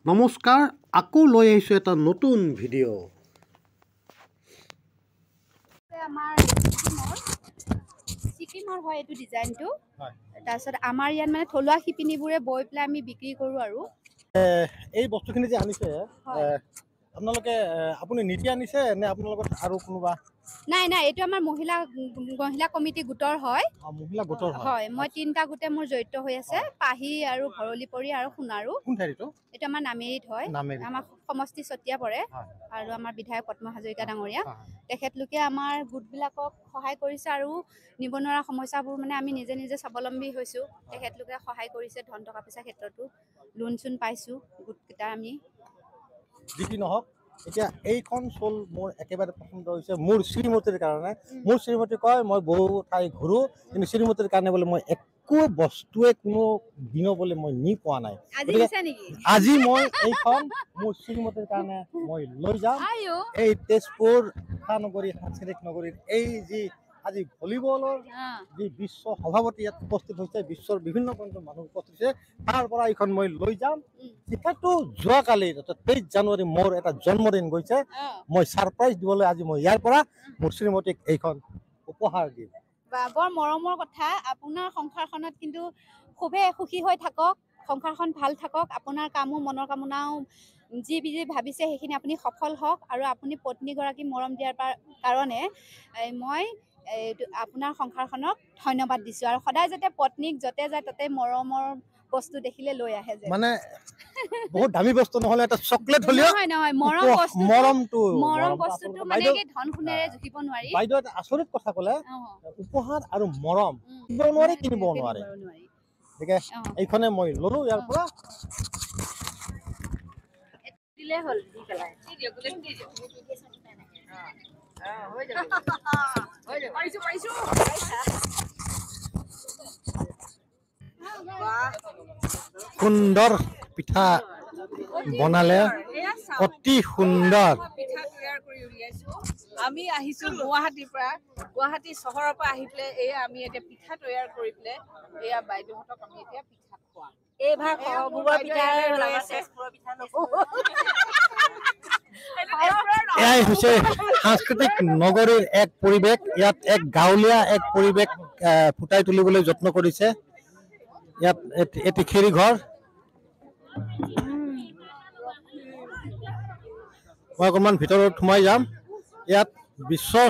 নমস্কাৰ, আকৌ লৈ আহিছোঁ এটা নতুন ভিডিঅ'। আমাৰ ছিকিমৰ হয় এইটো ডিজাইনটো। তাৰপিছত আমাৰ ইয়াত মানে থলুৱা শিপিনীবোৰে বৈ পেলাই আমি বিক্ৰী কৰোঁ আৰু এই বস্তুখিনি যে আনিছে আপোনালোকে আপুনি নিজে আনিছে নে আপোনালোকৰ আৰু কোনোবা? নাই নাই, এইটো আমাৰ মহিলা কমিটি গোটৰ হয়। মহিলা গোটৰ হয়, মই 3টা গোটে মোৰ জড়িত হৈ আছে, পাহি আৰু ভৰলীপৰি আৰু সোণাৰু। কোন ঠাইতো? এইটো আমাৰ নামেৰিত হয়, আমাৰ সমষ্টি চতিয়া পৰে আৰু আমাৰ বিধায়ক পদ্ম হাজৰিকা ডাঙৰীয়া তেখেতলোকে আমাৰ গোটবিলাকক সহায় কৰিছে আৰু নিবনুৱা সমস্যাবোৰ মানে আমি নিজে নিজে স্বাৱলম্বী হৈছোঁ। তেখেতলোকে সহায় কৰিছে ধন টকা পইচাৰ ক্ষেত্ৰতো, লোন চোন পাইছোঁ গোটকেইটা আমি। যি কি নহওক, এতিয়া এইখন চোল মোৰ একেবাৰে পচন্দ হৈছে মোৰ শ্ৰীমতীৰ কাৰণে। মোৰ শ্ৰীমতী কয় মই বহু ঠাই ঘূৰোঁ, কিন্তু শ্ৰীমতীৰ কাৰণে বোলে মই একো বস্তুৱে কোনো দিন বোলে মই নি পোৱা নাই। আজি মই এইখন মোৰ শ্ৰীমতীৰ কাৰণে মই লৈ যাম। এই তেজপুৰ মহানগৰী সাংস্কৃতিক নগৰীৰ এই যি আজি ভলীবলৰ যি বিশ্ব সভাপতি ইয়াত উপস্থিত হৈছে, বিশ্বৰ বিভিন্ন প্ৰান্তৰ মানুহ উপস্থিত হৈছে, তাৰ পৰা এইখন মই লৈ যাম। যিহেতু যোৱাকালি 23 জানুৱাৰী মোৰ এটা জন্মদিন গৈছে, মই ছাৰপ্ৰাইজ দিবলৈ আজি মই ইয়াৰ পৰা মোৰ শ্ৰীমতীক এইখন উপহাৰ দিম। বৰ মৰমৰ কথা। আপোনাৰ সংসাৰখনত কিন্তু খুবেই সুখী হৈ থাকক, সংসাৰখন ভাল থাকক, আপোনাৰ কামো মনৰ কামনাও যি ভাবিছে সেইখিনি আপুনি সফল হওক আৰু আপুনি পত্নীগৰাকী মৰম দিয়াৰ কাৰণে মই আপোনাৰ সংসাৰখনক ধন্যবাদ দিছোঁ আৰু সদায় যাতে পত্নীক য'তে যায় ততে মৰমৰ বস্তু দেখিলে লৈ আহে যে। মানে বহুত দামী বস্তু নহলে এটা চকলেট হলিও নহয়, মৰম বস্তুটো মানে কি ধন সোণেৰে জুখিব নোৱাৰি। বাইদেউ এটা আচৰিত কথা ক'লে, উপহাৰ আৰু মৰম কিনিব নোৱাৰি, কিনিব নোৱাৰে। গতিকে এইখনে মই ল'লো ইয়াৰ পৰা। দিলে হ'ল দি পেলাই সুন্দৰ পিঠা বনালে, অতি সুন্দৰ। আমি আহিছো গুৱাহাটীৰ পৰা, গুৱাহাটী চহৰৰ পৰা আহি পেলাই এয়া আমি এতিয়া পিঠা তৈয়াৰ কৰি পেলাই এয়া বাইদেউহঁতক আমি এতিয়া পিঠা খুৱাম। এইভাগ এয়াই হৈছে সাংস্কৃতিক নগৰীৰ এক পৰিৱেশ। ইয়াত এক গাঁৱলীয়া এক পৰিৱেশ ফুটাই তুলিবলৈ যত্ন কৰিছে। ইয়াত এটি খেৰী ঘৰ। মই অকণমান ভিতৰত সোমাই যাম। ইয়াত বিশ্বৰ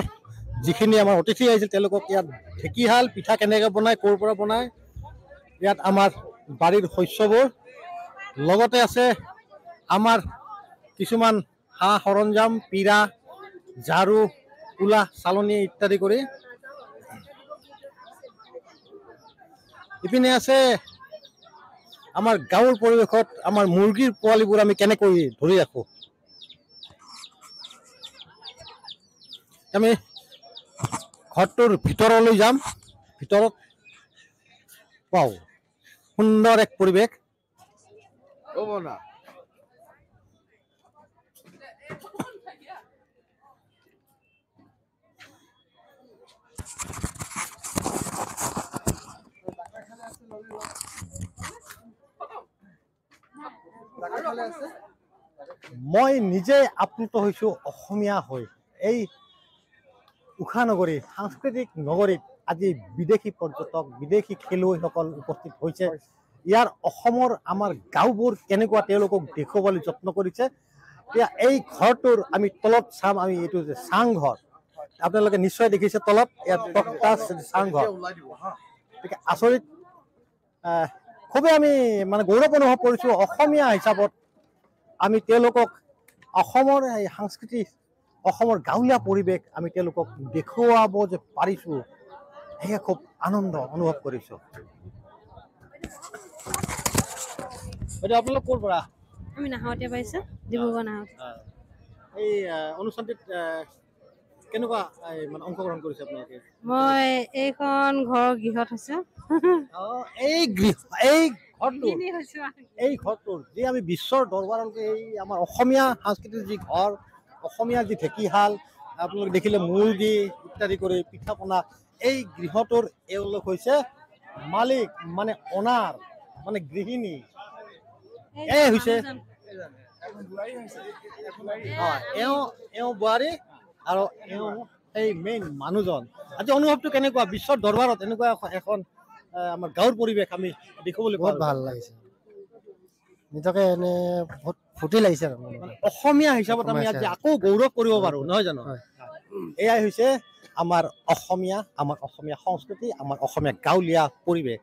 যিখিনি আমাৰ অতিথি আহিছিল তেওঁলোকক ইয়াত ঢেঁকীশাল পিঠা কেনেকৈ বনায়, ক'ৰ পৰা বনায়, ইয়াত আমাৰ বাৰীৰ শস্যবোৰ, লগতে আছে আমাৰ কিছুমান সা সৰঞ্জাম, পিৰা, ঝাৰু, কুলা, চালনী ইত্যাদি কৰি। ইপিনে আছে আমাৰ গাঁৱৰ পৰিৱেশত আমাৰ মুৰ্গীৰ পোৱালিবোৰ আমি কেনেকৈ ধৰি ৰাখোঁ। আমি ঘৰটোৰ ভিতৰলৈ যাম। ভিতৰত পাওঁ সুন্দৰ এক পৰিৱেশ। মই নিজে আপ্লুত হৈছোঁ অসমীয়া হৈ। এই উষানগৰী সাংস্কৃতিক নগৰীত আজি বিদেশী পৰ্যটক, বিদেশী খেলুৱৈসকল উপস্থিত হৈছে। ইয়াৰ অসমৰ আমাৰ গাঁওবোৰ কেনেকুৱা তেওঁলোকক দেখুৱাবলৈ যত্ন কৰিছে। এতিয়া এই ঘৰটোৰ আমি তলত চাম, আমি এইটো যে চাংঘৰ আপোনালোকে নিশ্চয় দেখিছে, তলত ইয়াত তক্তা চাংঘৰ। গতিকে আচৰিত, খুবেই আমি মানে গৌৰৱ অনুভৱ কৰিছোঁ অসমীয়া হিচাপত আমি তেওঁলোকক অসমৰ এই সংস্কৃতি, অসমৰ গাঁৱলীয়া পৰিৱেশ আমি তেওঁলোকক দেখুৱাব যে পাৰিছোঁ, সেয়ে খুব আনন্দ অনুভৱ কৰিছোঁ। বাইদেউ আপোনালোক ক'ৰ পৰা? আমি নাহৰতে পাইছোঁ, ডিব্ৰুগড় নাহৰতে। এই অনুষ্ঠানটিত কেনেকুৱা মানে অংশগ্ৰহণ কৰিছে আপোনালোকে? মই এইখন ঘৰৰ গৃহত হৈছোঁ। এই ঘৰটোৰ যি আমি বিশ্বৰ দৰবাৰলৈকে এই আমাৰ অসমীয়া সংস্কৃতিৰ যি ঘৰ, অসমীয়া যি ঢেঁকীশাল, আপোনালোকে দেখিলে মুৰ্গী ইত্যাদি কৰি পিঠা পনা, এই গৃহটোৰ এওঁলোক হৈছে মালিক, মানে অনাৰ, মানে গৃহিণী। এই হৈছে এওঁ বোৱাৰী আৰু এওঁ এই মেইন মানুহজন আজি অনুভৱটো কেনেকুৱা বিশ্বৰ দৰবাৰত এনেকুৱা এখন আমাৰ গাঁৱৰ পৰিৱেশ আমি দেখিবলৈ বহুত পাওঁ ভাল লাগিছে নিজকে এনে বহুত ফূৰ্তি লাগিছে আৰু মনত। অসমীয়া হিচাপত আমি আজি আকৌ গৌৰৱ কৰিব পাৰো নহয় জানো হয়। এয়াই হৈছে আমাৰ অসমীয়া সংস্কৃতি আমাৰ অসমীয়া গাঁৱলীয়া পৰিৱেশ